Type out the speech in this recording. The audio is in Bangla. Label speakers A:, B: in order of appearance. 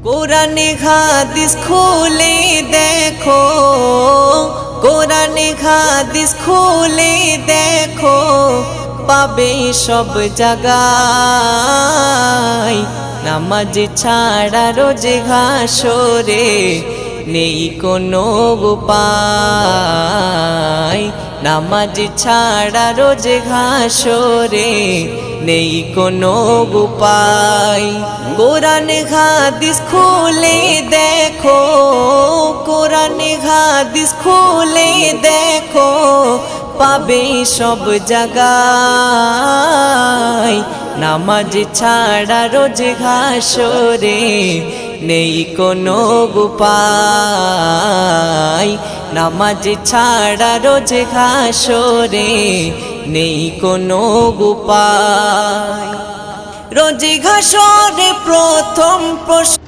A: কোরআনে হাদিস খুলে দেখো, কোরআনে হাদিস খুলে দেখো, পাবে সব জায়গায়। নামাজ ছাড়া রোজে হাসরে নেই কোনো উপায়। নামাজ ছাড়া রোজে হাসরে নেই কোনো উপায়। কোরআনে হাদিস খুলে দেখো, কোরআনে হাদিস খুলে দেখো, পাবে সব জায়গায়। নামাজ ছাড়া রোজ হাসরে নেই কোনো উপায়। নামাজ ছাড়া রোজ হাসরে নেই কোনো উপায়। রোজ হাসরে প্রথম প্রশ্ন